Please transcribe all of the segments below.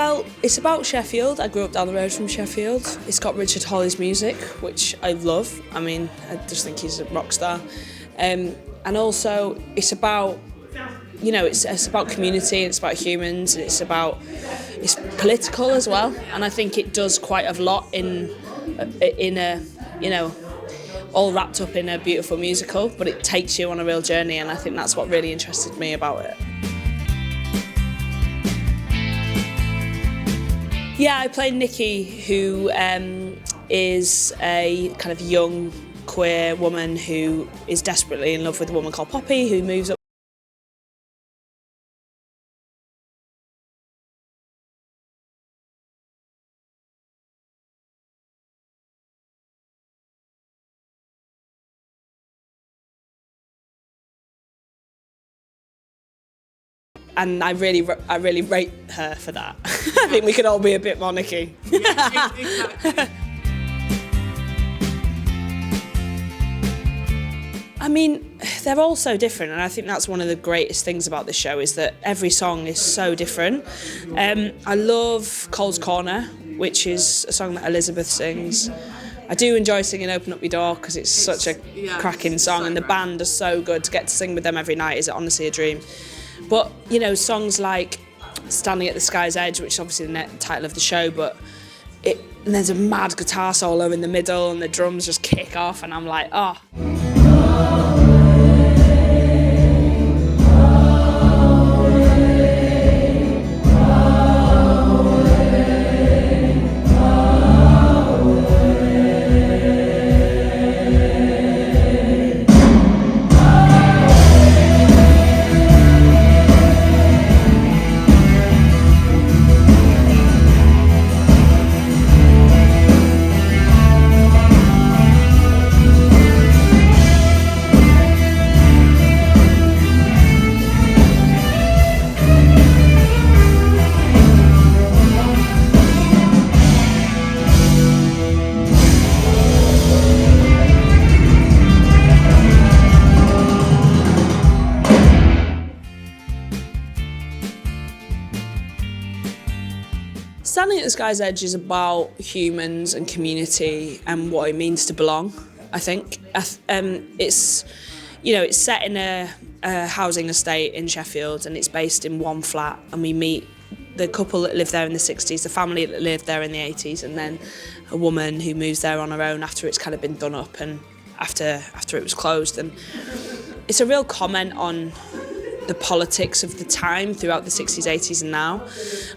Well, it's about Sheffield. I grew up down the road from Sheffield. It's got Richard Hawley's music, which I love. I mean, I just think he's a rock star. And also, it's about, it's about community, it's about humans, it's political as well. And I think it does quite a lot in a, all wrapped up in a beautiful musical, but it takes you on a real journey, and I think that's what really interested me about it. Yeah, I play Nicki, who is a kind of young queer woman who is desperately in love with a woman called Poppy, who moves up. And I really rate her for that. I think we could all be a bit more Nicki. Yeah, exactly. I mean, they're all so different, and I think that's one of the greatest things about this show is that every song is so different. I love Cole's Corner, which is a song that Elizabeth sings. I do enjoy singing Open Up Your Door because it's such a cracking song, and the band are so good. To get to sing with them every night is honestly a dream. But, songs like Standing at the Sky's Edge, which is obviously the title of the show, but and there's a mad guitar solo in the middle and the drums just kick off, and I'm like, oh. Standing at the Sky's Edge is about humans and community and what it means to belong, I think. It's set in a housing estate in Sheffield, and it's based in one flat, and we meet the couple that lived there in the 60s, the family that lived there in the 80s, and then a woman who moves there on her own after it's kind of been done up and after it was closed. And it's a real comment on the politics of the time throughout the 60s, 80s and now.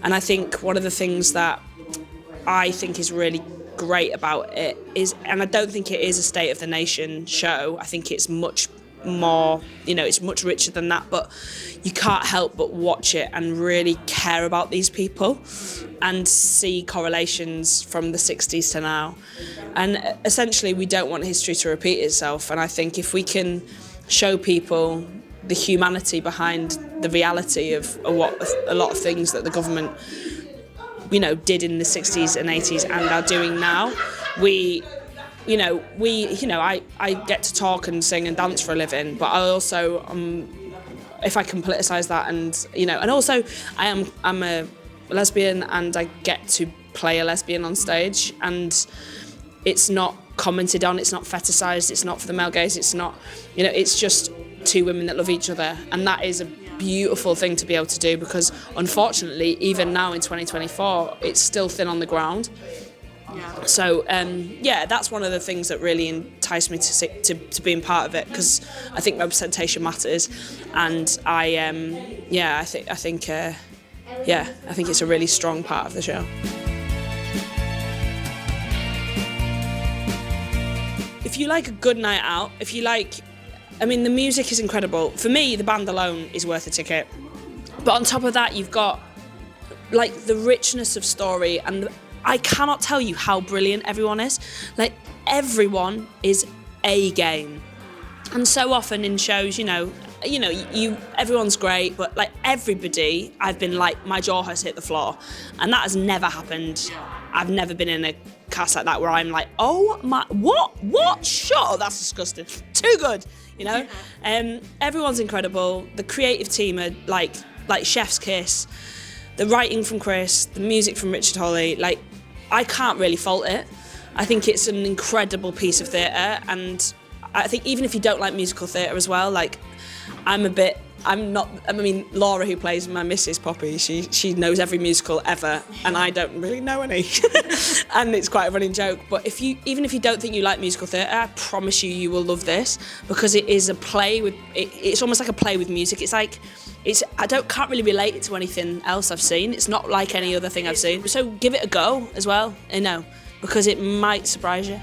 And I think one of the things that I think is really great about it is, and I don't think it is a State of the Nation show, I think it's much more, it's much richer than that, but you can't help but watch it and really care about these people and see correlations from the 60s to now. And essentially we don't want history to repeat itself, and I think if we can show people the humanity behind the reality of what a lot of things that the government, did in the 60s and 80s and are doing now. I get to talk and sing and dance for a living, but I also, if I can politicise that, and also I'm a lesbian, and I get to play a lesbian on stage, and it's not commented on, it's not fetishised, it's not for the male gaze, it's not, it's just two women that love each other, and that is a beautiful thing to be able to do, because unfortunately even now in 2024 it's still thin on the ground. So that's one of the things that really enticed me to being part of it, because I think representation matters, and I think it's a really strong part of the show. If you like a good night out, the music is incredible. For me, the band alone is worth a ticket. But on top of that, you've got the richness of story, and I cannot tell you how brilliant everyone is. Everyone is A game. And so often in shows, everyone's great, but everybody, I've been my jaw has hit the floor. And that has never happened. I've never been in a cast like that where I'm oh my, what? Shut up, that's disgusting. Too good, Everyone's incredible. The creative team are like chef's kiss. the writing from Chris, the music from Richard Hawley, like, I can't really fault it. I think it's an incredible piece of theatre, and I think even if you don't like musical theatre as well, like, Laura, who plays my Mrs. Poppy, she knows every musical ever, and I don't really know any. And it's quite a running joke. But even if you don't think you like musical theatre, I promise you will love this, because it is a play with, it's almost like a play with music. Can't really relate it to anything else I've seen. It's not like any other thing I've seen. So give it a go as well, because it might surprise you.